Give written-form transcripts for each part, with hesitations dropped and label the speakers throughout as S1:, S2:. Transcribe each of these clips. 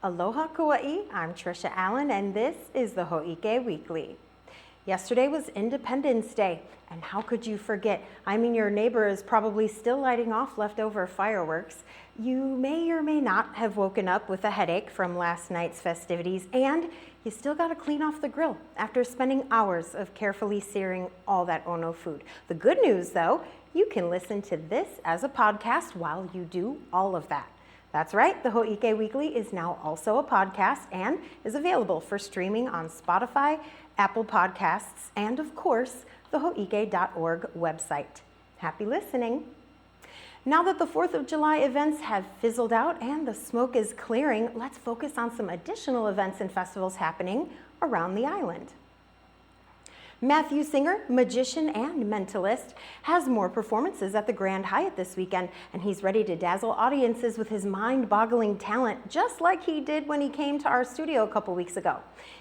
S1: Aloha Kauai, I'm Trisha Allen and this is the Hōʻike Weekly. Yesterday was Independence Day, and how could you forget? I mean, your neighbor is probably still lighting off leftover fireworks. You may or may not have woken up with a headache from last night's festivities, and you still gotta clean off the grill after spending hours of carefully searing all that Ono food. The good news though, you can listen to this as a podcast while you do all of that. That's right, the Hōʻike Weekly is now also a podcast and is available for streaming on Spotify, Apple Podcasts, and of course, the Hōʻike.org website. Happy listening. Now that the 4th of July events have fizzled out and the smoke is clearing, let's focus on some additional events and festivals happening around the island. Matthew Singer, magician and mentalist, has more performances at the Grand Hyatt this weekend, and he's ready to dazzle audiences with his mind-boggling talent, just like he did when he came to our studio a couple weeks ago.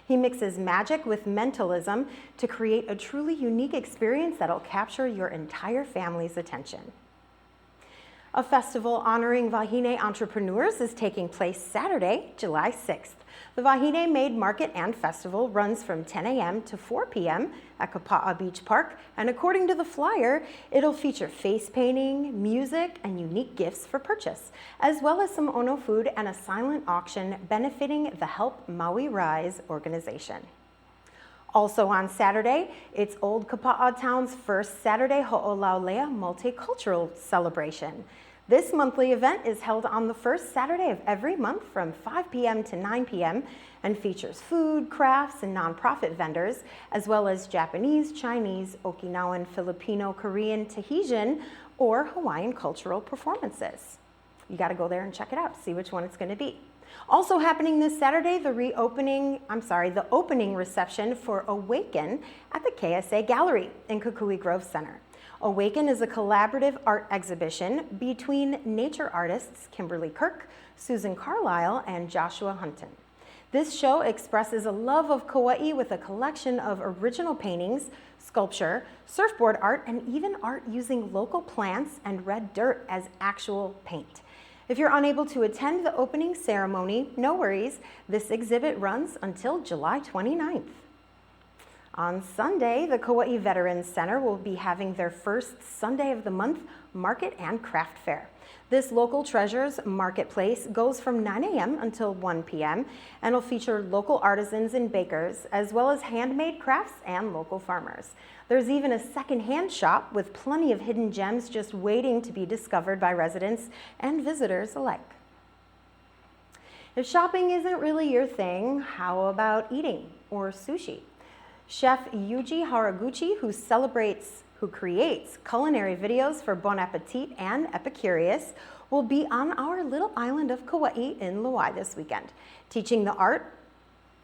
S1: He mixes magic with mentalism to create a truly unique experience that'll capture your entire family's attention. A festival honoring Wahine entrepreneurs is taking place Saturday, July 6th. The Wahine Maid Market and Festival runs from 10 a.m. to 4 p.m. at Kapa'a Beach Park, and according to the flyer, it'll feature face painting, music, and unique gifts for purchase, as well as some Ono food and a silent auction benefiting the Help Maui Rise organization. Also on Saturday, it's Old Kapa'a Town's first Saturday Ho'olaulea multicultural celebration. This monthly event is held on the first Saturday of every month from 5 p.m. to 9 p.m. and features food, crafts, and nonprofit vendors, as well as Japanese, Chinese, Okinawan, Filipino, Korean, Tahitian, or Hawaiian cultural performances. You got to go there and check it out, see which one it's going to be. Also happening this Saturday, the opening reception for Awaken at the KSA Gallery in Kukui Grove Center. Awaken is a collaborative art exhibition between nature artists Kimberly Kirk, Susan Carlisle, and Joshua Hunton. This show expresses a love of Kauai with a collection of original paintings, sculpture, surfboard art, and even art using local plants and red dirt as actual paint. If you're unable to attend the opening ceremony, no worries. This exhibit runs until July 29th. On Sunday, the Kauai Veterans Center will be having their first Sunday of the month market and craft fair. This local treasures marketplace goes from 9 a.m. until 1 p.m. and will feature local artisans and bakers, as well as handmade crafts and local farmers. There's even a second-hand shop with plenty of hidden gems just waiting to be discovered by residents and visitors alike. If shopping isn't really your thing, how about eating or sushi? Chef Yuji Haraguchi, who creates culinary videos for Bon Appetit and Epicurious, will be on our little island of Kauai in Lauai this weekend, teaching the art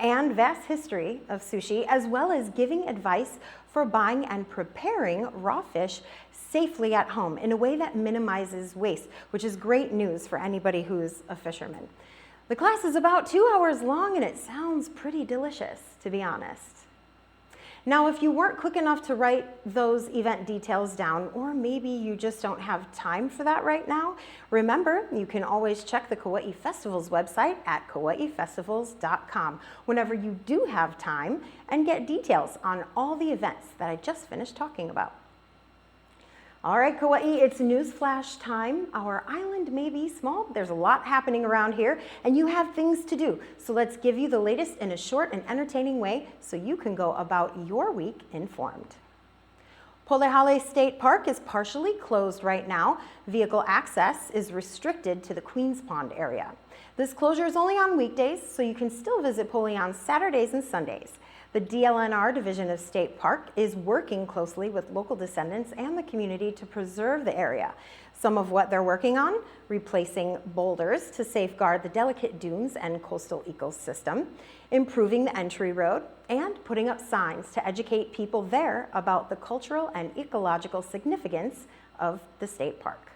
S1: and vast history of sushi, as well as giving advice for buying and preparing raw fish safely at home in a way that minimizes waste, which is great news for anybody who's a fisherman. The class is about 2 hours long and it sounds pretty delicious, to be honest. Now, if you weren't quick enough to write those event details down, or maybe you just don't have time for that right now, remember, you can always check the Kauai Festival's website at kauaifestivals.com whenever you do have time and get details on all the events that I just finished talking about. All right, Kauai, it's Newsflash time. Our island may be small, but there's a lot happening around here, and you have things to do. So let's give you the latest in a short and entertaining way so you can go about your week informed. Polehale State Park is partially closed right now. Vehicle access is restricted to the Queens Pond area. This closure is only on weekdays, so you can still visit Pole on Saturdays and Sundays. The DLNR Division of State Park is working closely with local descendants and the community to preserve the area. Some of what they're working on: replacing boulders to safeguard the delicate dunes and coastal ecosystem, improving the entry road, and putting up signs to educate people there about the cultural and ecological significance of the state park.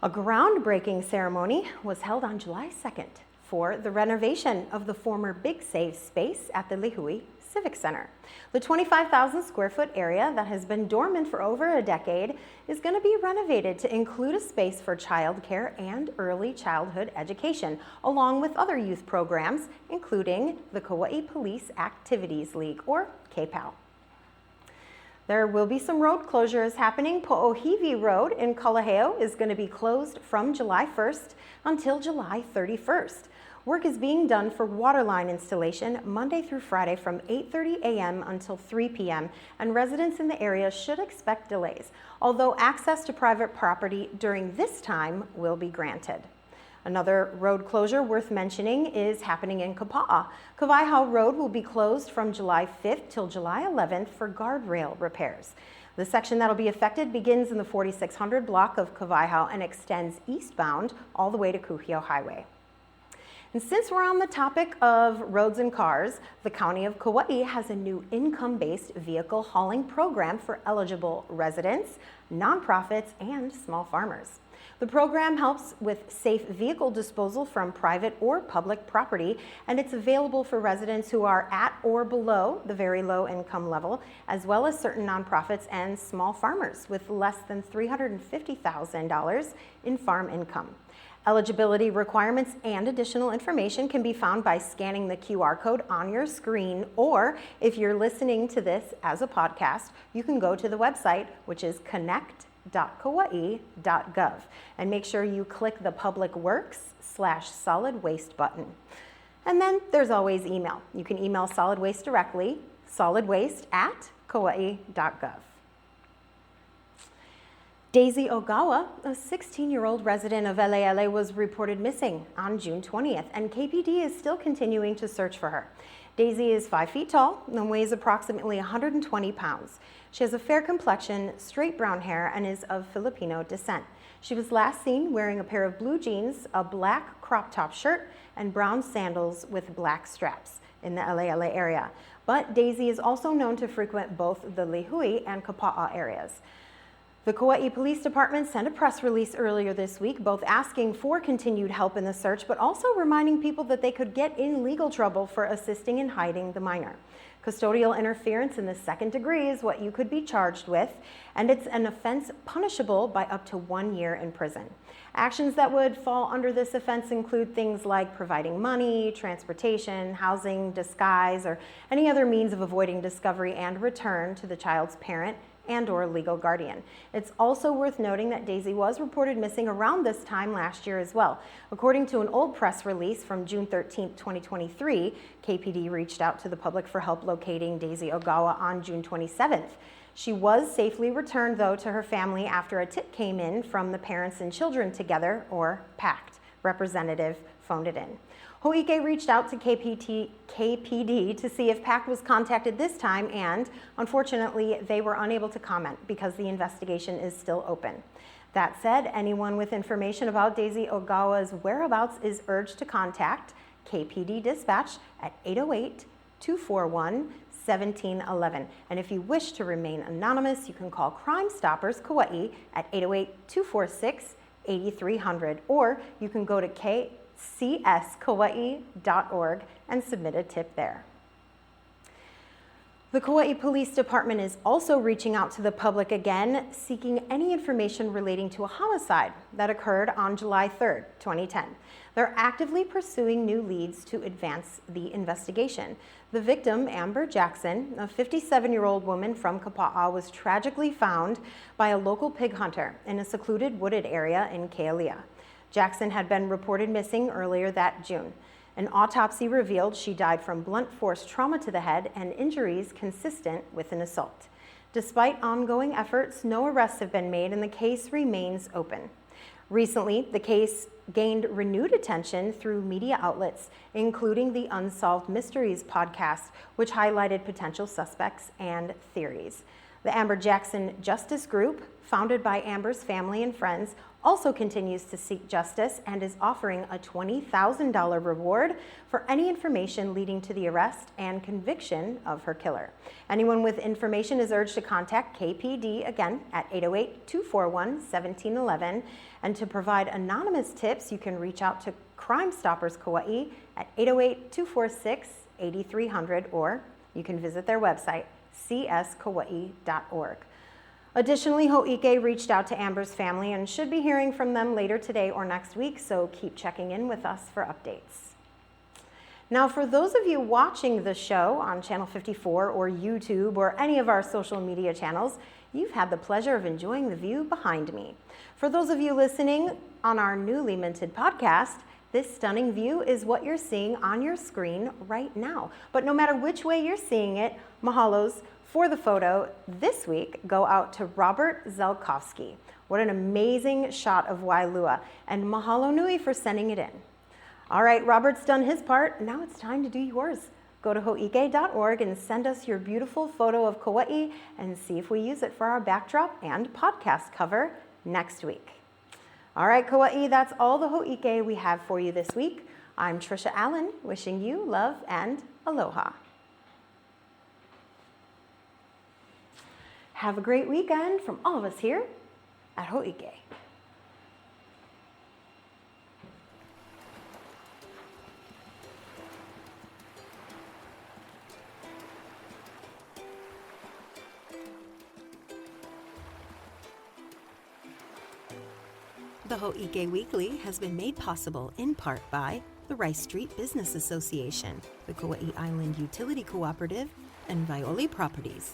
S1: A groundbreaking ceremony was held on July 2nd. for the renovation of the former Big Save space at the Lihue Civic Center. The 25,000 square foot area that has been dormant for over a decade is going to be renovated to include a space for childcare and early childhood education, along with other youth programs, including the Kauai Police Activities League, or KPAL. There will be some road closures happening. Po'ohiwi Road in Kalaheo is going to be closed from July 1st until July 31st. Work is being done for waterline installation Monday through Friday from 8:30 a.m. until 3 p.m., and residents in the area should expect delays, although access to private property during this time will be granted. Another road closure worth mentioning is happening in Kapa'a. Kawaihau Road will be closed from July 5th till July 11th for guardrail repairs. The section that will be affected begins in the 4600 block of Kawaihau and extends eastbound all the way to Kuhio Highway. And since we're on the topic of roads and cars, the County of Kauai has a new income-based vehicle hauling program for eligible residents, nonprofits, and small farmers. The program helps with safe vehicle disposal from private or public property, and it's available for residents who are at or below the very low income level, as well as certain nonprofits and small farmers with less than $350,000 in farm income. Eligibility requirements and additional information can be found by scanning the QR code on your screen, or if you're listening to this as a podcast, you can go to the website, which is connect.kauai.gov, and make sure you click the Public Works/Solid Waste button. And then there's always email. You can email solid waste directly, solidwaste@kauai.gov. Daisy Ogawa, a 16-year-old resident of Eleele, was reported missing on June 20th, and KPD is still continuing to search for her. Daisy is 5 feet tall and weighs approximately 120 pounds. She has a fair complexion, straight brown hair, and is of Filipino descent. She was last seen wearing a pair of blue jeans, a black crop top shirt, and brown sandals with black straps in the Eleele area. But Daisy is also known to frequent both the Lihue and Kapa'a areas. The Kauai Police Department sent a press release earlier this week, both asking for continued help in the search, but also reminding people that they could get in legal trouble for assisting in hiding the minor. Custodial interference in the second degree is what you could be charged with, and it's an offense punishable by up to 1 year in prison. Actions that would fall under this offense include things like providing money, transportation, housing, disguise, or any other means of avoiding discovery and return to the child's parent and/or legal guardian. It's also worth noting that Daisy was reported missing around this time last year as well. According to an old press release from June 13, 2023, KPD reached out to the public for help locating Daisy Ogawa on June 27th. She was safely returned, though, to her family after a tip came in from the Parents and Children Together, or PACT, representative phoned it in. Hōʻike reached out to KPD to see if PACT was contacted this time, and unfortunately, they were unable to comment because the investigation is still open. That said, anyone with information about Daisy Ogawa's whereabouts is urged to contact KPD Dispatch at 808-241-1711. And if you wish to remain anonymous, you can call Crime Stoppers Kauai at 808-246-8300, or you can go to csKauai.org and submit a tip there. The Kauai Police Department is also reaching out to the public again, seeking any information relating to a homicide that occurred on July 3rd, 2010. They're actively pursuing new leads to advance the investigation. The victim, Amber Jackson, a 57-year-old woman from Kapa'a, was tragically found by a local pig hunter in a secluded wooded area in Kealia. Jackson had been reported missing earlier that June. An autopsy revealed she died from blunt force trauma to the head and injuries consistent with an assault. Despite ongoing efforts, no arrests have been made and the case remains open. Recently, the case gained renewed attention through media outlets, including the Unsolved Mysteries podcast, which highlighted potential suspects and theories. The Amber Jackson Justice Group, founded by Amber's family and friends, also continues to seek justice and is offering a $20,000 reward for any information leading to the arrest and conviction of her killer. Anyone with information is urged to contact KPD again at 808-241-1711. And to provide anonymous tips, you can reach out to Crime Stoppers Kauai at 808-246-8300, or you can visit their website, cskauai.org. Additionally, Hōʻike reached out to Amber's family and should be hearing from them later today or next week, so keep checking in with us for updates. Now, for those of you watching the show on Channel 54 or YouTube or any of our social media channels, you've had the pleasure of enjoying the view behind me. For those of you listening on our newly minted podcast, this stunning view is what you're seeing on your screen right now. But no matter which way you're seeing it, mahalos for the photo this week go out to Robert Zelkowski. What an amazing shot of Wailua, and mahalo nui for sending it in. All right, Robert's done his part. Now it's time to do yours. Go to hōʻike.org and send us your beautiful photo of Kauai and see if we use it for our backdrop and podcast cover next week. All right, Kauai, that's all the Hōʻike we have for you this week. I'm Trisha Allen, wishing you love and aloha. Have a great weekend from all of us here at Hōʻike. The Hōʻike Weekly has been made possible in part by the Rice Street Business Association, the Kauai Island Utility Cooperative, and Violi Properties.